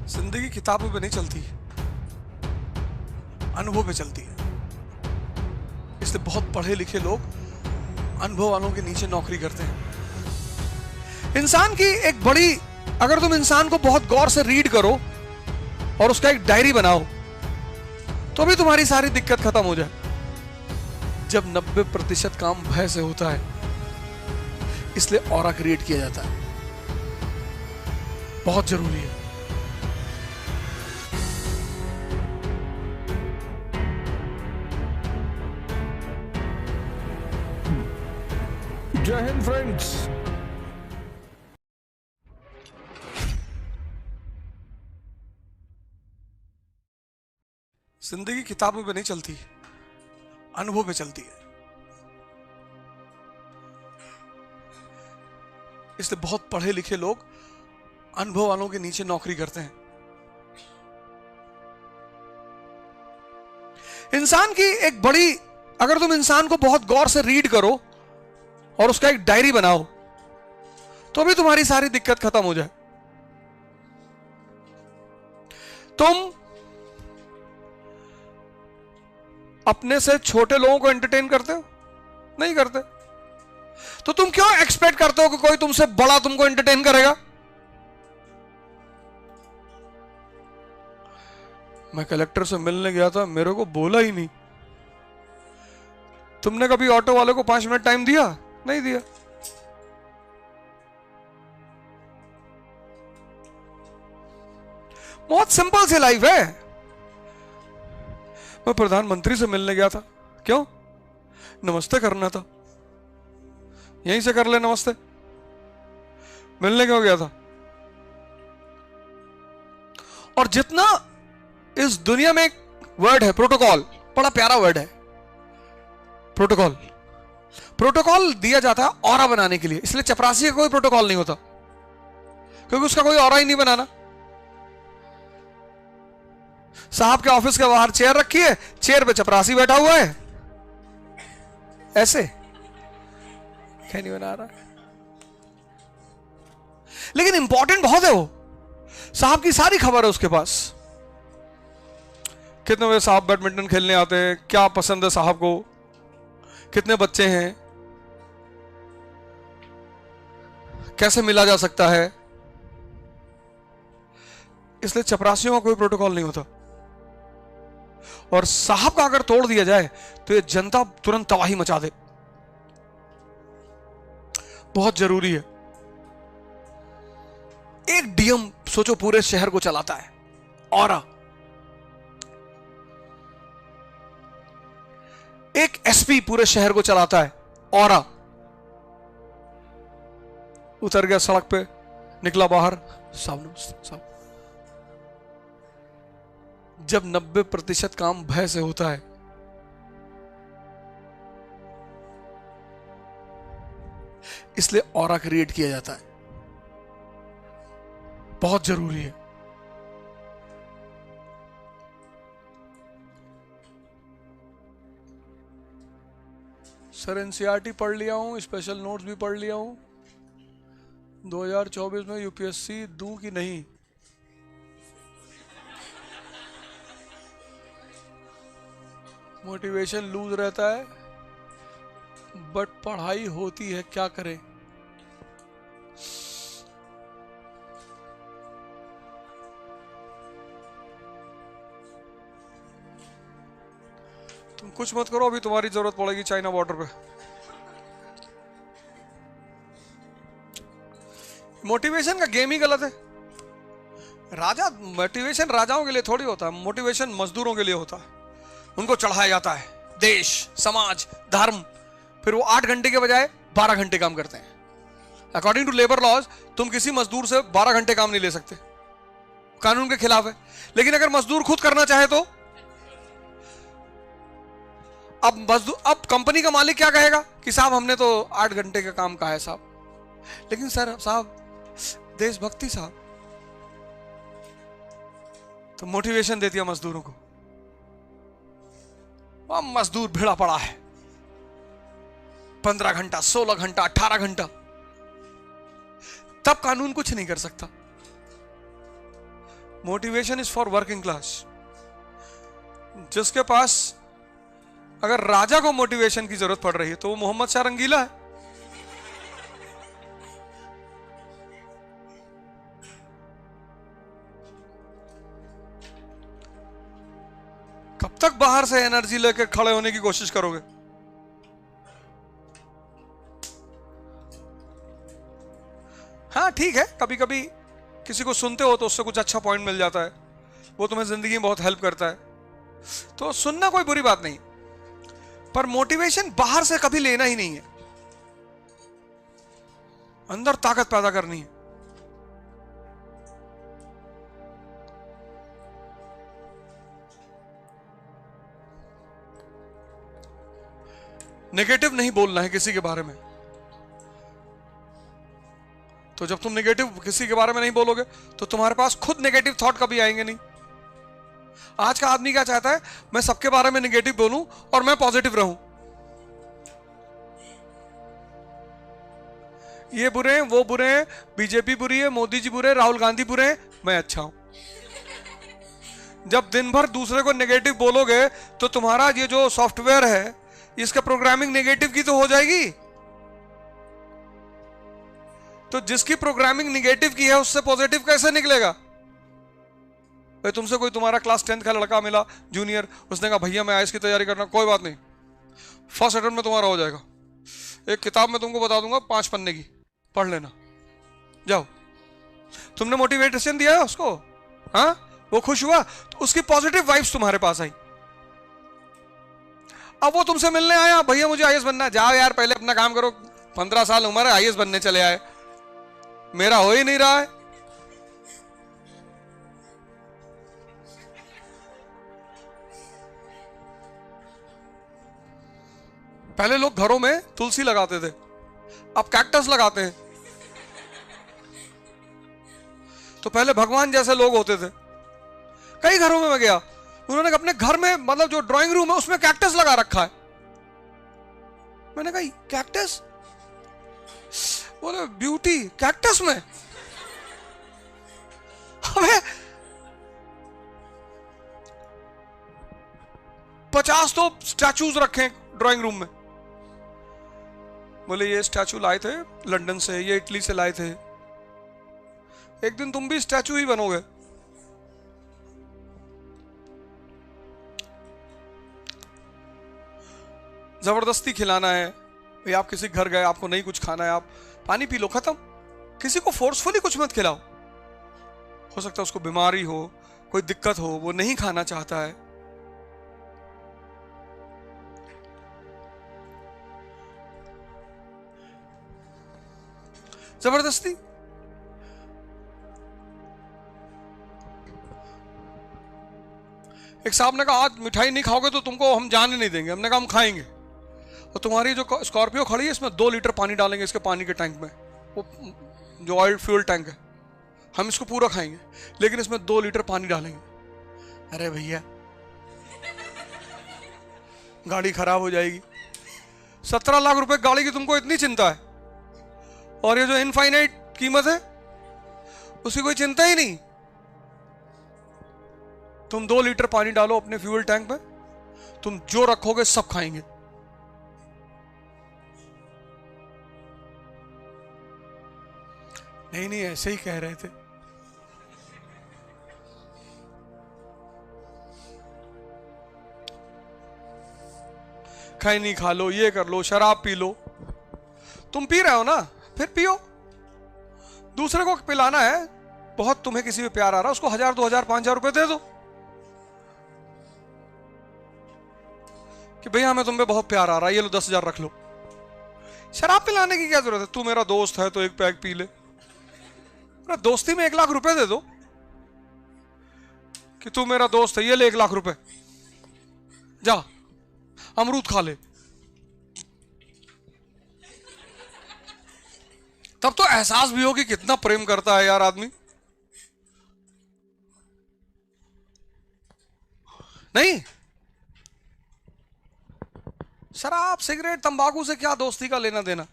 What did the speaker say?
जिंदगी किताबों पे नहीं चलती, अनुभव पे चलती है। इसलिए बहुत पढ़े लिखे लोग अनुभव वालों के नीचे नौकरी करते हैं। इंसान की एक बड़ी, अगर तुम इंसान को बहुत गौर से रीड करो और उसका एक डायरी बनाओ तो भी तुम्हारी सारी दिक्कत खत्म हो जाए। जब 90% काम भय से होता है, इसलिए ऑरा क्रिएट किया जाता है। बहुत जरूरी है। जय हिंद फ्रेंड्स। जिंदगी किताबों पे नहीं चलती, अनुभव पे चलती है। इसलिए बहुत पढ़े लिखे लोग अनुभव वालों के नीचे नौकरी करते हैं। इंसान की एक बड़ी, अगर तुम इंसान को बहुत गौर से रीड करो और उसका एक डायरी बनाओ तो भी तुम्हारी सारी दिक्कत खत्म हो जाए। तुम अपने से छोटे लोगों को एंटरटेन करते हो? नहीं करते। तो तुम क्यों एक्सपेक्ट करते हो कि कोई तुमसे बड़ा तुमको एंटरटेन करेगा? मैं कलेक्टर से मिलने गया था, मेरे को बोला ही नहीं। तुमने कभी ऑटो वाले को 5 मिनट टाइम दिया? नहीं दिया। बहुत सिंपल सी लाइफ है। मैं प्रधानमंत्री से मिलने गया था, क्यों? नमस्ते करना था। यहीं से कर ले नमस्ते। मिलने क्यों गया था? और जितना इस दुनिया में एक वर्ड है प्रोटोकॉल, बड़ा प्यारा वर्ड है प्रोटोकॉल। प्रोटोकॉल दिया जाता है ऑरा बनाने के लिए। इसलिए चपरासी का कोई प्रोटोकॉल नहीं होता, क्योंकि उसका कोई ऑरा ही नहीं बनाना। साहब के ऑफिस के बाहर चेयर रखी है, चेयर पे चपरासी बैठा हुआ है, ऐसे क्या नहीं बना रहा। लेकिन इंपॉर्टेंट बहुत है वो। साहब की सारी खबर है उसके पास। कितने बजे साहब बैडमिंटन खेलने आते हैं, क्या पसंद है साहब को, कितने बच्चे हैं, कैसे मिला जा सकता है। इसलिए चपरासियों का कोई प्रोटोकॉल नहीं होता। और साहब का अगर तोड़ दिया जाए तो ये जनता तुरंत तबाही मचा दे। बहुत जरूरी है। एक डीएम सोचो पूरे शहर को चलाता है, ऑरा। एक एसपी पूरे शहर को चलाता है, ऑरा। उतर गया सड़क पे, निकला बाहर, साहब। जब 90% काम भय से होता है, इसलिए ऑरा क्रिएट किया जाता है। बहुत जरूरी है। सर एनसीईआरटी पढ़ लिया हूं, स्पेशल नोट्स भी पढ़ लिया हूं। 2024 में यूपीएससी दूं कि नहीं? मोटिवेशन लूज रहता है, बट पढ़ाई होती है, क्या करें? तुम कुछ मत करो, अभी तुम्हारी जरूरत पड़ेगी चाइना बॉर्डर पे। मोटिवेशन का गेम ही गलत है। मोटिवेशन राजाओं के लिए थोड़ी होता है, मोटिवेशन मजदूरों के लिए होता है। उनको चढ़ाया जाता है देश, समाज, धर्म, फिर वो 8 घंटे के बजाय 12 घंटे काम करते हैं। अकॉर्डिंग टू लेबर लॉज तुम किसी मजदूर से 12 घंटे काम नहीं ले सकते, कानून के खिलाफ है। लेकिन अगर मजदूर खुद करना चाहे तो अब कंपनी का मालिक क्या कहेगा कि साहब हमने तो 8 घंटे का काम कहा है साहब। लेकिन सर साहब देशभक्ति साहब, तो मोटिवेशन देती है मजदूरों को। अब मजदूर भिड़ा पड़ा है 15 घंटा, 16 घंटा, 18 घंटा, तब कानून कुछ नहीं कर सकता। Motivation is for working class. जिसके पास अगर राजा को मोटिवेशन की जरूरत पड़ रही है तो वो मोहम्मद शाह रंगीला है। कब तक बाहर से एनर्जी लेकर खड़े होने की कोशिश करोगे? हाँ ठीक है, कभी कभी किसी को सुनते हो तो उससे कुछ अच्छा पॉइंट मिल जाता है, वो तुम्हें जिंदगी में बहुत हेल्प करता है, तो सुनना कोई बुरी बात नहीं। पर मोटिवेशन बाहर से कभी लेना ही नहीं है, अंदर ताकत पैदा करनी है। नेगेटिव नहीं बोलना है किसी के बारे में। तो जब तुम नेगेटिव किसी के बारे में नहीं बोलोगे तो तुम्हारे पास खुद नेगेटिव थॉट कभी आएंगे नहीं। आज का आदमी क्या चाहता है? मैं सबके बारे में नेगेटिव बोलूं और मैं पॉजिटिव रहूं। ये बुरे हैं, वो बुरे हैं, बीजेपी बुरी है, मोदी जी बुरे, राहुल गांधी बुरे हैं, मैं अच्छा हूं। जब दिन भर दूसरे को नेगेटिव बोलोगे तो तुम्हारा ये जो सॉफ्टवेयर है इसका प्रोग्रामिंग नेगेटिव की तो हो जाएगी। तो जिसकी प्रोग्रामिंग नेगेटिव की है उससे पॉजिटिव कैसे निकलेगा? भाई तुमसे कोई तुम्हारा क्लास 10th का लड़का मिला जूनियर, उसने कहा भैया मैं आईएएस की तैयारी करना, कोई बात नहीं, फर्स्ट अटेम्प्ट में तुम्हारा हो जाएगा, एक किताब में तुमको बता दूंगा 5 पन्ने की, पढ़ लेना, जाओ। तुमने मोटिवेशन दिया है उसको, हाँ, वो खुश हुआ, तो उसकी पॉजिटिव वाइब्स तुम्हारे पास आई। अब वो तुमसे मिलने आया, भैया मुझे आईएएस बनना है, जाओ यार पहले अपना काम करो, 15 साल उम्र है, आईएएस बनने चले आए, मेरा हो ही नहीं रहा है। पहले लोग घरों में तुलसी लगाते थे, अब कैक्टस लगाते हैं। तो पहले भगवान जैसे लोग होते थे। कई घरों में मैं गया, उन्होंने अपने घर में मतलब जो ड्राइंग रूम है उसमें कैक्टस लगा रखा है। मैंने कहा कैक्टस? बोले ब्यूटी कैक्टस में। हमें 50 तो स्टैचूज रखे ड्राइंग रूम में। बोले ये स्टैचू लाए थे लंदन से, ये इटली से लाए थे, एक दिन तुम भी स्टैचू ही बनोगे। जबरदस्ती खिलाना है भाई, आप किसी घर गए, आपको नहीं कुछ खाना है, आप पानी पी लो, खत्म। किसी को फोर्सफुली कुछ मत खिलाओ। हो सकता है उसको बीमारी हो, कोई दिक्कत हो, वो नहीं खाना चाहता है। जबरदस्ती। एक साहब ने कहा आज मिठाई नहीं खाओगे तो तुमको हम जाने नहीं देंगे। हमने कहा हम खाएंगे। और तुम्हारी जो स्कॉर्पियो खड़ी है इसमें 2 लीटर पानी डालेंगे इसके पानी के टैंक में, वो जो ऑयल फ्यूल टैंक है, हम इसको पूरा खाएंगे लेकिन इसमें 2 लीटर पानी डालेंगे। अरे भैया गाड़ी खराब हो जाएगी। 17 लाख रुपए गाड़ी की तुमको इतनी चिंता है, और ये जो इनफाइनाइट कीमत है उसकी कोई चिंता ही नहीं। तुम 2 लीटर पानी डालो अपने फ्यूल टैंक में, तुम जो रखोगे सब खाएंगे। नहीं नहीं ऐसे ही कह रहे थे। खाई नहीं खा लो, ये कर लो, शराब पी लो। तुम पी रहे हो ना, फिर पियो। दूसरे को पिलाना है, बहुत तुम्हें किसी पे प्यार आ रहा है, उसको 1000 2000 5000 रुपए दे दो कि भैया हमें तुम पे बहुत प्यार आ रहा है, ये लो 10,000 रख लो। शराब पिलाने की क्या जरूरत है? तू मेरा दोस्त है तो एक पैक पी ले। दोस्ती में 1 लाख रुपए दे दो कि तू मेरा दोस्त है, ये ले 1 लाख रुपए, जा अमरूद खा ले। तब तो एहसास भी हो कि कितना प्रेम करता है यार आदमी। नहीं, शराब सिगरेट तंबाकू से क्या दोस्ती का लेना देना।